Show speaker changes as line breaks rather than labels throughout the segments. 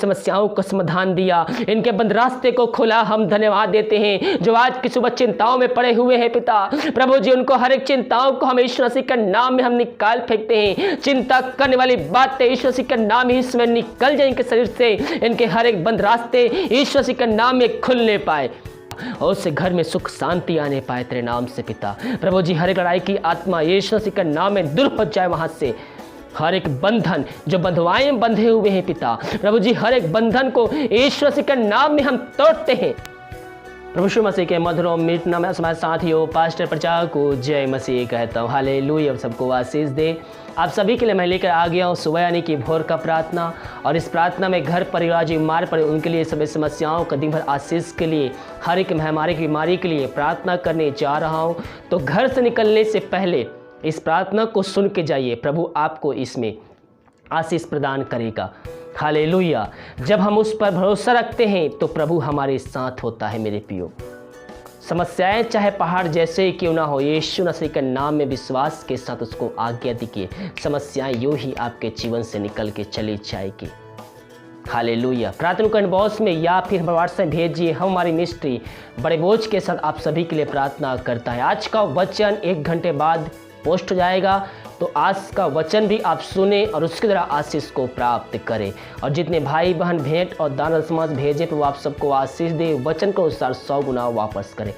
समस्याओं का समाधान दिया, इनके बंद रास्ते को खोला। हम धन्यवाद देते हैं। जो आज की सुबह चिंताओं में पड़े हुए हैं पिता, प्रभु जी उनको हर एक चिंताओं को हम यीशु मसीह के नाम में हम निकाल फेंकते हैं। चिंता करने वाली बातें यीशु मसीह के नाम ही इसमें निकल जाए इनके शरीर से। इनके हर एक बंद रास्ते यीशु मसीह के नाम में खुलने पाए और उससे घर में सुख शांति आने पाए तेरे नाम से पिता। प्रभु जी हर एक लड़ाई की आत्मा यीशु मसीह के नाम में दूर हो जाए वहां से। हर एक बंधन जो बंधुआएं बंधे हुए हैं पिता, प्रभु जी हर एक बंधन को यीशु मसीह के नाम में हम तोड़ते हैं। प्रभु यीशु मसीह के मधुर और मीठ नाम में हमारे साथियों पास्टर प्रचार को जय मसीह कहता हूँ। हालेलुया। अब सबको आशीष दे। आप सभी के लिए मैं लेकर आ गया हूँ सुबह यानी कि भोर का प्रार्थना, और इस प्रार्थना में घर परिवार जो बीमार पड़े उनके लिए सभी समस्याओं का दिन भर आशीष के लिए, हर एक महामारी की बीमारी के लिए प्रार्थना करने जा रहा हूँ। तो घर से निकलने से पहले इस प्रार्थना को सुन के जाइए, प्रभु आपको इसमें आशीष प्रदान करेगा। हालेलुया। जब हम उस पर भरोसा रखते हैं तो प्रभु हमारे साथ होता है। मेरे प्रियो, समस्याएं चाहे पहाड़ जैसे ही क्यों ना हो, यीशु मसीह के नाम में विश्वास के साथ उसको आज्ञा दीजिए, समस्याएं यूं ही आपके जीवन से निकल के चली जाएगी। हालेलुया। प्रार्थना करने बॉक्स में या फिर व्हाट्सएप भेजिए। हम हमारी मिस्ट्री बड़े बोझ के साथ आप सभी के लिए प्रार्थना करता है। आज का वचन 1 घंटे बाद पोस्ट हो जाएगा, तो आज का वचन भी आप सुने और उसके द्वारा आशीष को प्राप्त करें। और जितने भाई बहन भेंट और दान समाज भेजे तो वो आप सबको आशीष दे, वचन के अनुसार 100 गुना वापस करें।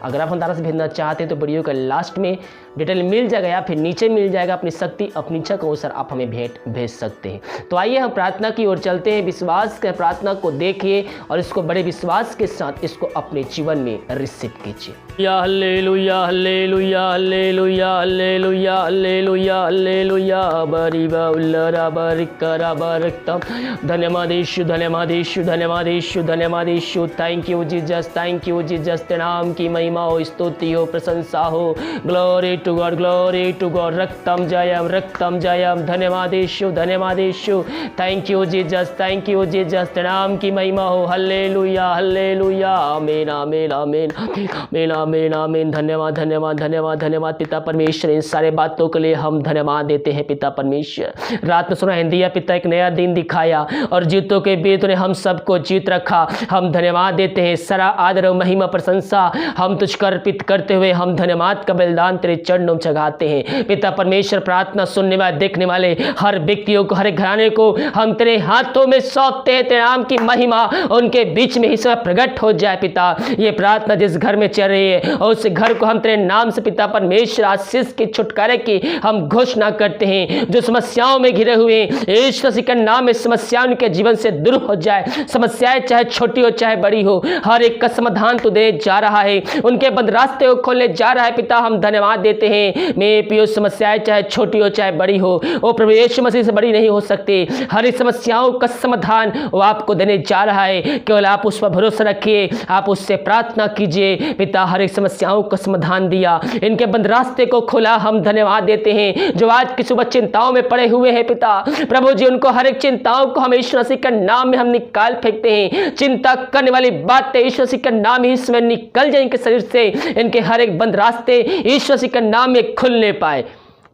अगर आप हम दान से भेजना चाहते हैं तो वीडियो के लास्ट में डिटेल मिल जाएगा या फिर नीचे मिल जाएगा। अपनी शक्ति अपनी इच्छा के अनुसार आप हमें भेंट भेज सकते हैं। तो आइए हम प्रार्थना की ओर चलते हैं। विश्वास के प्रार्थना को देखिए और इसको बड़े विश्वास के साथ इसको अपने जीवन में रिसीव कीजिए। Hallelujah hallelujah hallelujah hallelujah hallelujah hallelujah बरिबा उल्लरा बरिकरा बरकतम। धन्यवाद यीशु, धन्यवाद यीशु, धन्यवाद यीशु, धन्यवाद Yeshu. Thank you Jesus, thank you Jesus. तेरे नाम की महिमा हो, स्तुति हो, प्रशंसा हो। Glory to God, glory to God. रक्तम जयम, रक्तम जयम। धन्यवाद यीशु, धन्यवाद Yeshu. Thank you Jesus, thank you Jesus. तेरे नाम की महिमा हो। Hallelujah hallelujah. आमीन आमीन आमीन आमीन आमीन आमीन। धन्यवाद धन्यवाद धन्यवाद धन्यवाद पिता परमेश्वर। इन सारे बातों के लिए हम धन्यवाद देते हैं पिता परमेश्वर। रात में सुना हिंदिया पिता एक नया दिन दिखाया और जीतों के बीच ने हम सबको जीत रखा। हम धन्यवाद देते हैं। सारा आदर और महिमा प्रशंसा हम तुझको अर्पित करते हुए हम धन्यवाद का बलिदान तेरे चरणों में चढ़ाते हैं पिता परमेश्वर। प्रार्थना सुनने वाले देखने वाले हर व्यक्तियों को, हर एक घराने को हम तेरे हाथों में सौंपते हैं। तेरे नाम की महिमा उनके बीच में ही सब प्रकट हो जाए पिता। ये प्रार्थना जिस घर में चल रही है और उस घर को हम तेरे नाम से पिता परमेश्वर आशीष के छुटकारे की हम घोषणा करते हैं। जो समस्याओं में घिरे हुए हैं यीशु मसीह के नाम में समस्याएं उनके जीवन से दूर हो जाए। समस्याएं चाहे छोटी हो चाहे बड़ी हो, हर एक का समाधान तो दे जा रहा है। उनके बंद रास्ते को खोलने जा रहा है पिता। हम धन्यवाद देते हैं। मेरे प्रिय, समस्याएं चाहे छोटी हो चाहे बड़ी हो, वो प्रभु यीशु मसीह से बड़ी नहीं हो सकती। हर एक समस्याओं का समाधान वो आपको देने जा रहा है। केवल आप उस पर भरोसा रखिए, आप उससे प्रार्थना कीजिए। पिता हर एक समस्याओं का समाधान दिया, इनके बंद रास्ते को खोला। हम धन्यवाद देते हैं। जो आज की सुबह चिंताओं में पड़े हुए हैं पिता, प्रभु जी उनको हर एक चिंताओं को हम यीशु मसीह के नाम में हम निकाल फेंकते हैं। चिंता करने वाली बातें यीशु मसीह के नाम ही इसमें निकल जाए इनके शरीर से। इनके हर एक बंद रास्ते यीशु मसीह के नाम में खुलने पाए।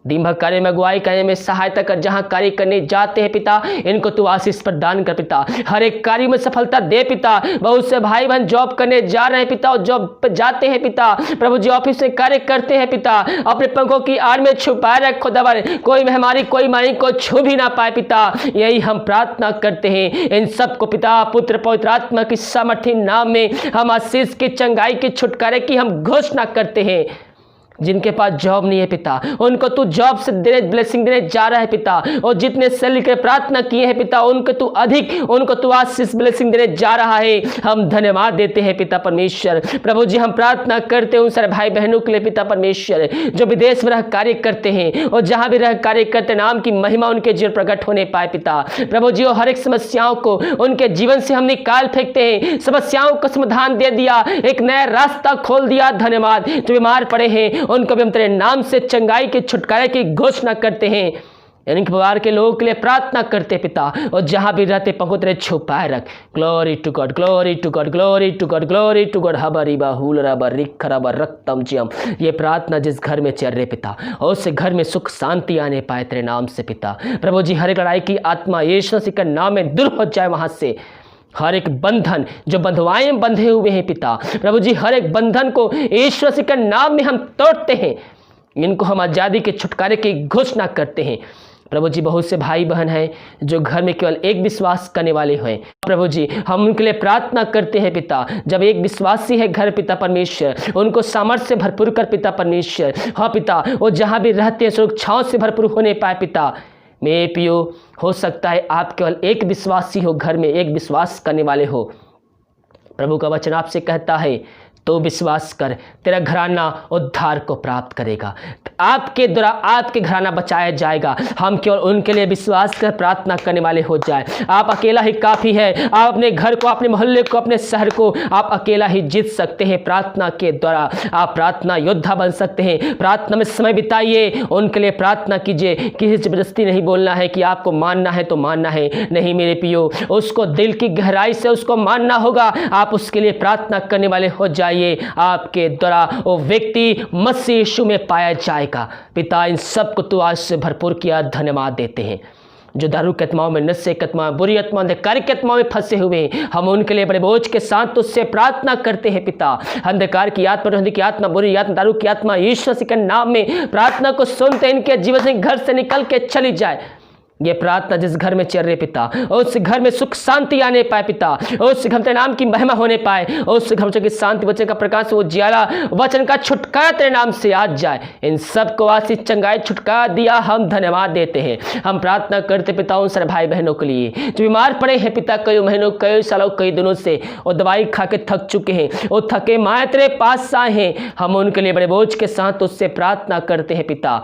दिन भर कार्य में अगुवाई करने में सहायता कर। जहां कार्य करने जाते हैं पिता, इनको तू आशीष प्रदान कर पिता। हर एक कार्य में सफलता दे पिता। बहुत से भाई बहन जॉब करने जा रहे हैं पिता और जॉब पर जाते हैं पिता। प्रभु जी ऑफिस में कार्य करते हैं पिता। अपने पंखों की आड़ में छुपाए रखो खुदा, कोई महामारी कोई मारी को छू भी ना पाए पिता। यही हम प्रार्थना करते हैं। इन सबको पिता पुत्र पवित्र आत्मा की सामर्थ्य नाम में हम आशीष की, चंगाई की, छुटकारे की हम घोषणा करते हैं। जिनके पास जॉब नहीं है पिता, उनको तू जॉब से देने ब्लेसिंग देने जा रहा है पिता। और जितने सेल के प्रार्थना किए हैं पिता, उनको तू अधिक, उनको तू आशीष ब्लेसिंग देने जा रहा है। हम धन्यवाद देते हैं पिता परमेश्वर। प्रभु जी हम प्रार्थना करते हैं उन सारे भाई बहनों के लिए पिता परमेश्वर, जो विदेश में रह कार्य करते हैं और जहां भी रह कार्य करते, नाम की महिमा उनके जीवन प्रकट होने पाए पिता। प्रभु जी हर एक समस्याओं को उनके जीवन से हम निकाल फेंकते हैं। समस्याओं का समाधान दे दिया, एक नया रास्ता खोल दिया। धन्यवाद। जो बीमार पड़े हैं उनको भी हम तेरे नाम से चंगाई के, छुटकारे की घोषणा करते हैं। यानी कि परिवार के लोगों के लिए प्रार्थना करते पिता, और जहाँ भी रहते पहुँच रहे छुपाए रख। Glory to God, glory to God, glory to God, glory to God. हबरीबा हुलराबा रिखराबा रक्तम जियम। ये प्रार्थना जिस घर में चल रहे पिता, और उस घर में सुख शांति आने पाए तेरे नाम से पिता। प्रभु जी हर एक लड़ाई की आत्मा यीशु मसीह के नाम में दूर हो जाए वहाँ से। हर एक बंधन जो बंधुआएं बंधे हुए हैं पिता, प्रभु जी हर एक बंधन को यीशु मसीह के नाम में हम तोड़ते हैं। इनको हम आज़ादी के छुटकारे की घोषणा करते हैं। प्रभु जी बहुत से भाई बहन हैं जो घर में केवल एक विश्वास करने वाले हैं। प्रभु जी हम उनके लिए प्रार्थना करते हैं पिता। जब एक विश्वासी है घर पिता परमेश्वर, उनको सामर्थ्य से भरपूर कर पिता परमेश्वर। हाँ पिता, वो जहाँ भी रहते हैं सुरक्षाओं से भरपूर होने पाए पिता। मेरे पियो, हो सकता है आप केवल एक विश्वासी हो, घर में एक विश्वास करने वाले हो। प्रभु का वचन आपसे कहता है तो विश्वास कर, तेरा घराना उद्धार को प्राप्त करेगा। आपके द्वारा आपके घराना बचाया जाएगा। हम केवल उनके लिए विश्वास कर प्रार्थना करने वाले हो जाए। आप अकेला ही काफ़ी है। आप अपने घर को, अपने मोहल्ले को, अपने शहर को आप अकेला ही जीत सकते हैं। प्रार्थना के द्वारा आप प्रार्थना योद्धा बन सकते हैं। प्रार्थना में समय बिताइए, उनके लिए प्रार्थना कीजिए। किसी जबरदस्ती नहीं बोलना है कि आपको मानना है तो मानना है, नहीं मेरे पियो, उसको दिल की गहराई से उसको मानना होगा। आप उसके लिए प्रार्थना करने वाले हो जाइए। आपके द्वारा वो व्यक्ति मसीह यीशु में पाया जाएगा। पिता इन सब को तू आज से भरपूर किया, धन्यवाद देते हैं। जो दारू के आत्माओं में, नशे के आत्मा, बुरी आत्मा, अंधकार के आत्माओं में फंसे हुए हैं, हम उनके लिए बड़े बोझ के साथ तुझसे प्रार्थना करते हैं पिता। अंधकार की आत्मा, की आत्मा, बुरी आत्मा, दारू की आत्मा, यीशु मसीह के नाम में प्रार्थना को सुनते इनके जीवन से घर से निकल के चली जाए। ये प्रार्थना जिस घर में चल रहे पिता, उस घर में सुख शांति आने पाए पिता, उस घर तेरे नाम की महिमा होने पाए, उस घर की शांति, वचन का प्रकाश, वो जियाला वचन का छुटकारा तेरे नाम से आज जाए। इन सब को आशीष, चंगाई, छुटकारा दिया, हम धन्यवाद देते हैं। हम प्रार्थना करते पिता उन सारे भाई बहनों के लिए जो बीमार पड़े हैं पिता, कई महीनों, कई सालों, कई दिनों से वो दवाई खा के थक चुके हैं, वो थके माए तेरे पास आए हैं। हम उनके लिए बड़े बोझ के साथ उससे प्रार्थना करते हैं पिता।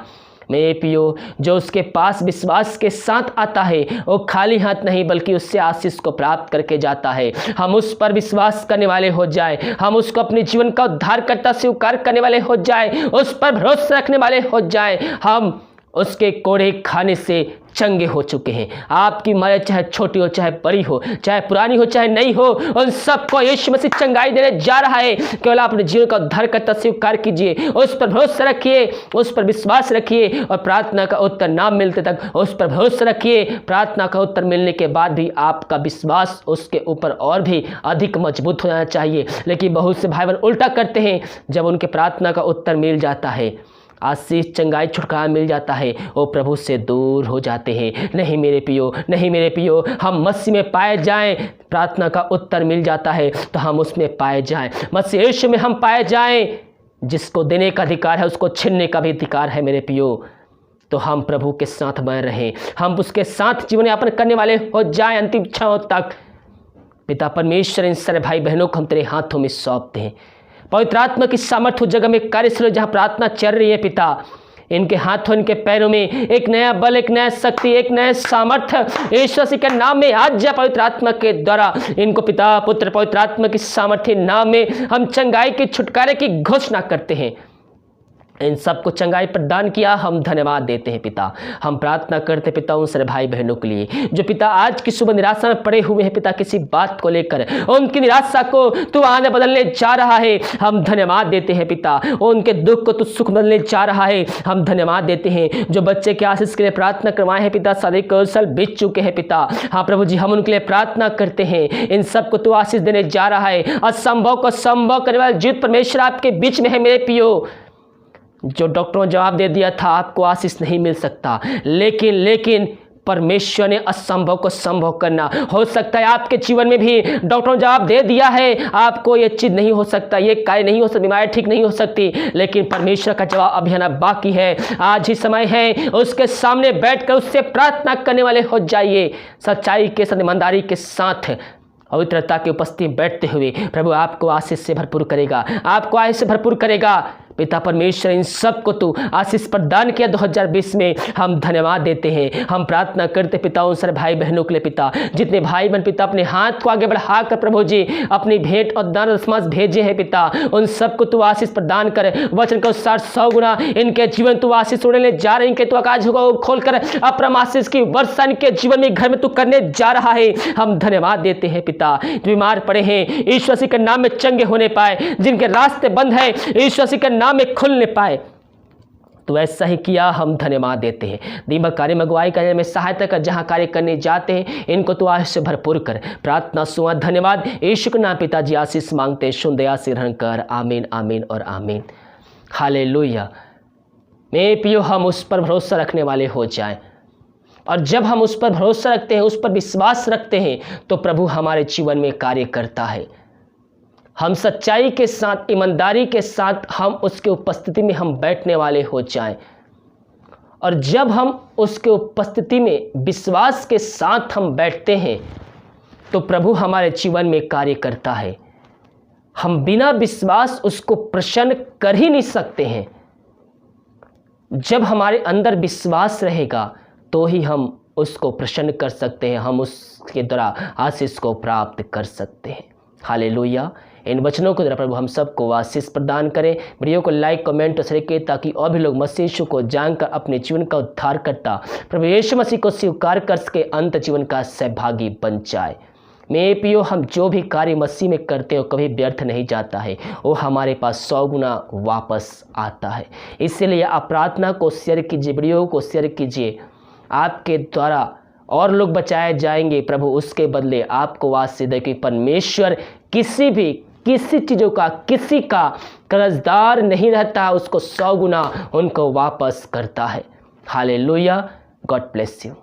मेरे पियो, जो उसके पास विश्वास के साथ आता है वो खाली हाथ नहीं बल्कि उससे आशीष को प्राप्त करके जाता है। हम उस पर विश्वास करने वाले हो जाए, हम उसको अपने जीवन का उद्धारकर्ता स्वीकार करने वाले हो जाए, उस पर भरोसा रखने वाले हो जाए। हम उसके कोड़े खाने से चंगे हो चुके हैं। आपकी माया चाहे छोटी हो, चाहे बड़ी हो, चाहे पुरानी हो, चाहे नई हो, उन सबको यीशु मसीह चंगाई देने जा रहा है। केवल अपने जीवन का उद्धारकर्ता स्वीकार कीजिए, उस पर भरोसा रखिए, उस पर विश्वास रखिए, और प्रार्थना का उत्तर ना मिलते तक उस पर भरोसा रखिए। प्रार्थना का उत्तर मिलने के बाद भी आपका विश्वास उसके ऊपर और भी अधिक मजबूत हो जाना चाहिए। लेकिन बहुत से भाई बहन उल्टा करते हैं। जब उनके प्रार्थना का उत्तर मिल जाता है, आशीष, चंगाई, छुटकारा मिल जाता है, वो प्रभु से दूर हो जाते हैं। नहीं मेरे पियो, नहीं मेरे पियो, हम मसीह में पाए जाएं। प्रार्थना का उत्तर मिल जाता है तो हम उसमें पाए जाएं, मसीह यीशु में हम पाए जाएं। जिसको देने का अधिकार है उसको छीनने का भी अधिकार है मेरे पियो। तो हम प्रभु के साथ बने रहें, हम उसके साथ जीवन यापन करने वाले हो जाएं अंतिम क्षणों तक। पिता परमेश्वर, इन सारे भाई बहनों को हम तेरे हाथों में सौंपते हैं। पवित्र आत्मा की सामर्थ्य जगह में कार्यस्थल जहाँ प्रार्थना चल रही है पिता, इनके हाथों, इनके पैरों में एक नया बल, एक नया शक्ति, एक नया सामर्थ्य यीशु मसीह के नाम में आज जा पवित्र आत्मा के द्वारा इनको पिता, पुत्र, पवित्र आत्मा की सामर्थ्य नाम में हम चंगाई के, छुटकारे की घोषणा करते हैं। इन सबको चंगाई प्रदान किया, हम धन्यवाद देते हैं पिता। हम प्रार्थना करते पिता उन सारे भाई बहनों के लिए जो पिता आज की सुबह निराशा में पड़े हुए हैं पिता, किसी बात को लेकर उनकी निराशा को तू आने बदलने जा रहा है। हम धन्यवाद देते हैं पिता, उनके दुख को तू सुख बदलने जा रहा है। हम धन्यवाद देते हैं जो बच्चे के आशीष के लिए प्रार्थना करवाए हैं पिता, शादी कौशल बीत चुके हैं पिता। हाँ प्रभु जी, हम उनके लिए प्रार्थना करते हैं। इन सबको तू आशीष देने जा रहा है। असंभव को संभव करने वाले जीवित परमेश्वर आपके बीच में है मेरे पियो। जो डॉक्टरों ने जवाब दे दिया था आपको आशीष नहीं मिल सकता, लेकिन परमेश्वर ने असंभव को संभव करना। हो सकता है आपके जीवन में भी डॉक्टरों ने जवाब दे दिया है आपको ये चीज़ नहीं हो सकता, ये कार्य नहीं हो सकता, बीमारी ठीक नहीं हो सकती, लेकिन परमेश्वर का जवाब अभी आना बाकी है। आज ही समय है, उसके सामने बैठकर उससे प्रार्थना करने वाले हो जाइए। सच्चाई के साथ, ईमानदारी के साथ, पवित्रता की उपस्थिति में बैठते हुए प्रभु आपको आशीष से भरपूर करेगा, आपको आशीष से भरपूर करेगा। पिता परमेश्वर, इन सबको तू आशीष प्रदान किया 2020 में, हम धन्यवाद देते हैं। हम प्रार्थना करते पिता उन सारे भाई बहनों के लिए पिता, जितने भाई बहन पिता अपने हाथ को आगे बढ़ाकर प्रभु जी अपनी भेंट और दान दशमांश भेजे हैं पिता, उन सबको तू आशीष प्रदान कर। वचन के अनुसार 100 गुना इनके जीवन तू आशीष उड़ने जा रहे हैं, तू आकाश को खोलकर अपना आशीष की वर्षा इनके जीवन में घर में तू करने जा रहा है। हम धन्यवाद देते हैं पिता। जो बीमार पड़े हैं यीशु मसीह के नाम में चंगे होने पाए, जिनके रास्ते बंद है यीशु मसीह के नाम में खुलने पाए, तो ऐसा ही किया। हम धन्यवाद देते हैं। दीमक कार्य में अगुवाई करने में सहायता कर, जहां कार्य करने जाते हैं इनको तो आशीष से भरपूर कर। प्रार्थना सुना, धन्यवाद यीशु के नाम पिताजी आशीष मांगते, सुन दया से ग्रहण कर। आमीन आमीन और आमीन। हालेलुया। मेरे प्रियो, हम उस पर भरोसा रखने वाले हो जाएं, और जब हम उस पर भरोसा रखते हैं, उस पर विश्वास रखते हैं, तो प्रभु हमारे जीवन में कार्य करता है। हम सच्चाई के साथ, ईमानदारी के साथ हम उसके उपस्थिति में हम बैठने वाले हो जाएं, और जब हम उसके उपस्थिति में विश्वास के साथ हम बैठते हैं, तो प्रभु हमारे जीवन में कार्य करता है। हम बिना विश्वास उसको प्रसन्न कर ही नहीं सकते हैं। जब हमारे अंदर विश्वास रहेगा तो ही हम उसको प्रसन्न कर सकते हैं, हम उसके द्वारा आशीष को प्राप्त कर सकते हैं। हालेलुया। इन वचनों के द्वारा प्रभु हम सबको आशीष प्रदान करें। वीडियो को लाइक, कमेंट और शेयर करें, ताकि और भी लोग मसीह यीशु को जानकर अपने जीवन का उद्धार करता प्रभु यीशु मसीह को स्वीकार कर सके, अंत जीवन का सहभागी बन जाए। मेरे प्रियो, हम जो भी कार्य मसीह में करते हो कभी व्यर्थ नहीं जाता है, वो हमारे पास 100 गुना वापस आता है। इसीलिए आप प्रार्थना को शेयर कीजिए, वीडियो को शेयर कीजिए। आपके द्वारा और लोग बचाए जाएंगे। प्रभु उसके बदले आपको आशीष दे कि परमेश्वर किसी चीज़ों का, किसी का कर्जदार नहीं रहता, उसको 100 गुना उनको वापस करता है। हालेलुया। God bless you.